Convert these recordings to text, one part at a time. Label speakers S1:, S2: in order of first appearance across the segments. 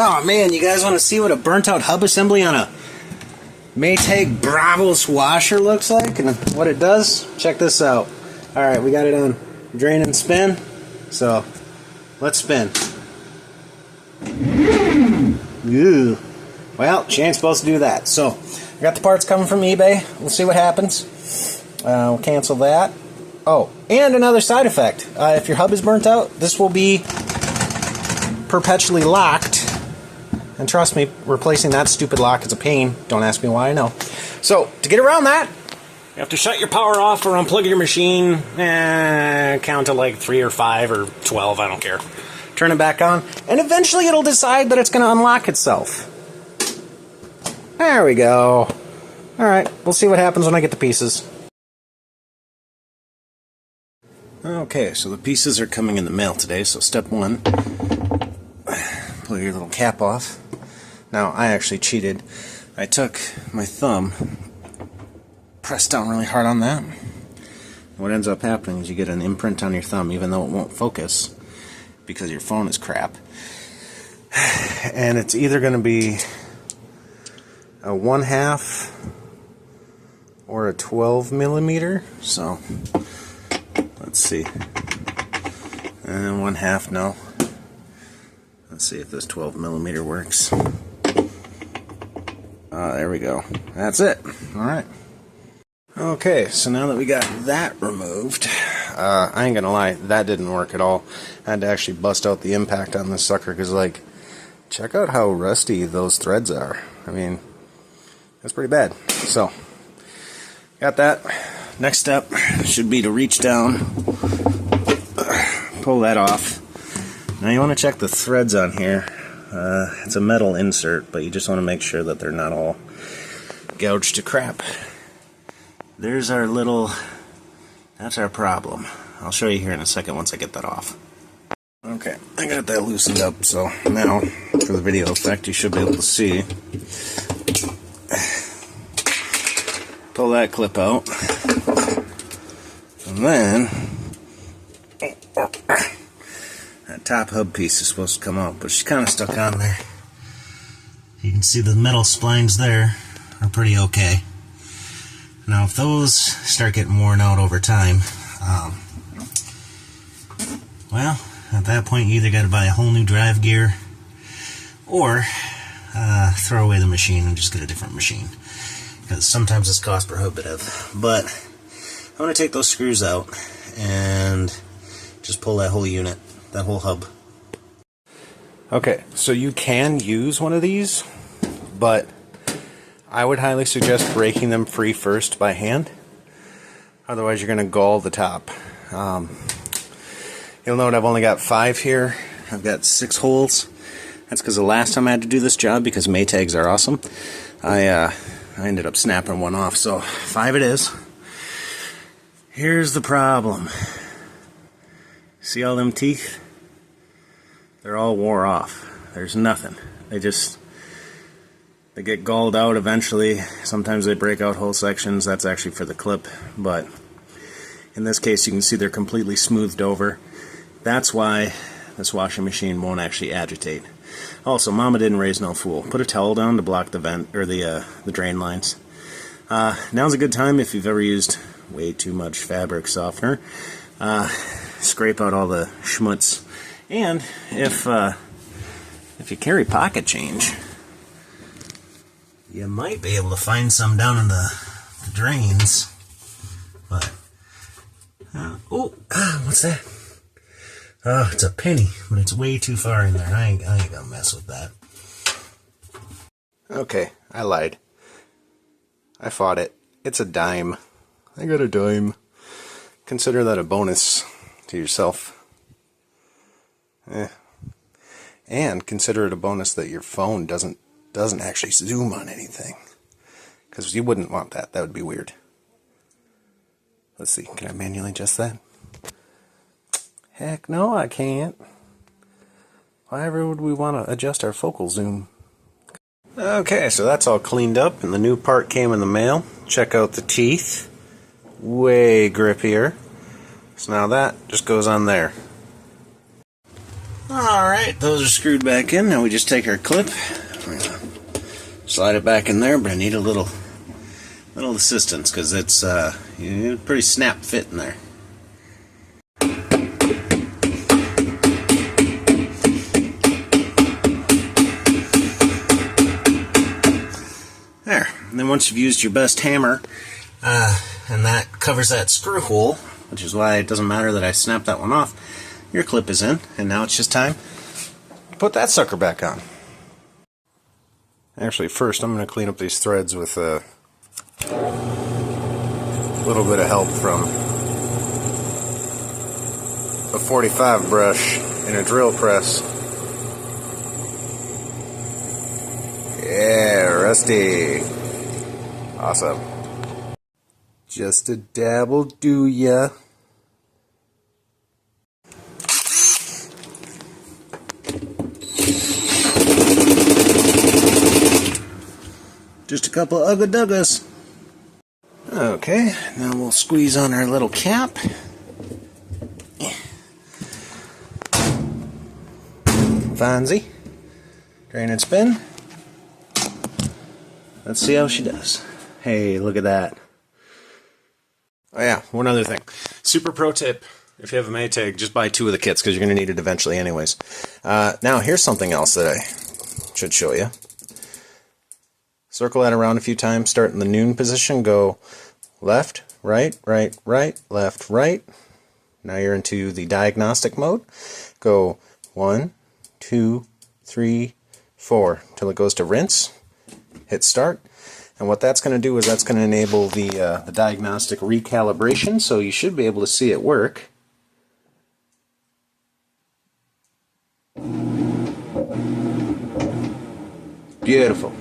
S1: Oh man, you guys want to see what a burnt out hub assembly on a Maytag Bravos washer looks like and what it does? Check this out. Alright, we got it on drain and spin. So, let's spin. Ew. Well, she ain't supposed to do that. So, I got the parts coming from eBay. We'll see what happens. We'll cancel that. Oh, and another side effect. If your hub is burnt out, this will be perpetually locked. And trust me, replacing that stupid lock is a pain. Don't ask me why, I know. So, to get around that, you have to shut your power off or unplug your machine. Count to like 3 or 5 or 12, I don't care. Turn it back on, and eventually it'll decide that it's going to unlock itself. There we go. Alright, we'll see what happens when I get the pieces. Okay, so the pieces are coming in the mail today, so step 1, pull your little cap off. Now, I actually cheated. I took my thumb, pressed down really hard on that. What ends up happening is you get an imprint on your thumb, even though it won't focus, because your phone is crap. And it's either going to be a 1/2 or a 12 millimeter. So, let's see. And 1/2, no. Let's see if this 12 millimeter works. There we go. That's it. Alright. Okay, so now that we got that removed, I ain't gonna lie, that didn't work at all. I had to actually bust out the impact on this sucker, because, like, check out how rusty those threads are. I mean, that's pretty bad. So, got that. Next step should be to reach down, pull that off. Now you want to check the threads on here. It's a metal insert, but you just want to make sure that they're not all gouged to crap. There's our little, that's our problem. I'll show you here in a second once I get that off. Okay, I got that loosened up, so now, for the video effect, you should be able to see. Pull that clip out. And then, that top hub piece is supposed to come out, but she's kind of stuck on there. You can see the metal splines there are pretty okay. Now, if those start getting worn out over time, well, at that point you either got to buy a whole new drive gear or throw away the machine and just get a different machine, because sometimes it's cost prohibitive. But I'm going to take those screws out and just pull that whole unit, that whole hub. Okay, so you can use one of these, but I would highly suggest breaking them free first by hand. Otherwise you're going to gall the top. You'll note I've only got 5 here. I've got 6 holes. That's because the last time I had to do this job, because Maytags are awesome, I ended up snapping one off. So 5 it is. Here's the problem. See all them teeth? They're all wore off. There's nothing. They get galled out eventually. Sometimes they break out whole sections. That's actually for the clip, but in this case you can see they're completely smoothed over. That's why this washing machine won't actually agitate. Also, Mama didn't raise no fool. Put a towel down to block the vent or the drain lines. Now's a good time if you've ever used way too much fabric softener. Scrape out all the schmutz. And if you carry pocket change, you might be able to find some down in the drains. But what's that? Oh, it's a penny, but it's way too far in there. I ain't gonna mess with that. Okay, I lied. I fought it. It's a dime. I got a dime. Consider that a bonus to yourself. And consider it a bonus that your phone doesn't actually zoom on anything, because you wouldn't want that. That would be weird. Let's see, can I manually adjust that? Heck no, I can't. Why ever would we want to adjust our focal zoom? Okay, so that's all cleaned up, and the new part came in the mail. Check out the teeth. Way grippier. So now that just goes on there. Alright, those are screwed back in. Now we just take our clip, slide it back in there, but I need a little assistance because it's pretty snap fit in there. There. And then once you've used your best hammer, and that covers that screw hole, which is why it doesn't matter that I snapped that one off, your clip is in, and now it's just time to put that sucker back on. Actually, first I'm going to clean up these threads with a little bit of help from a 45 brush and a drill press. Yeah, rusty. Awesome. Just a dabble, do ya? Just a couple of ugga-duggas. Okay, now we'll squeeze on our little cap. Fonzie. Drain and spin. Let's see how she does. Hey, look at that. Oh yeah, one other thing. Super pro tip. If you have a Maytag, just buy 2 of the kits because you're going to need it eventually anyways. Now, here's something else that I should show you. Circle that around a few times. Start in the noon position. Go left, right, right, right, left, right. Now you're into the diagnostic mode. Go 1, 2, 3, 4 till it goes to rinse. Hit start. And what that's going to do is that's going to enable the diagnostic recalibration, so you should be able to see it work. Beautiful.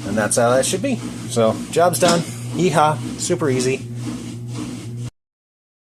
S1: And that's how that should be. So, job's done. Yeehaw. Super easy.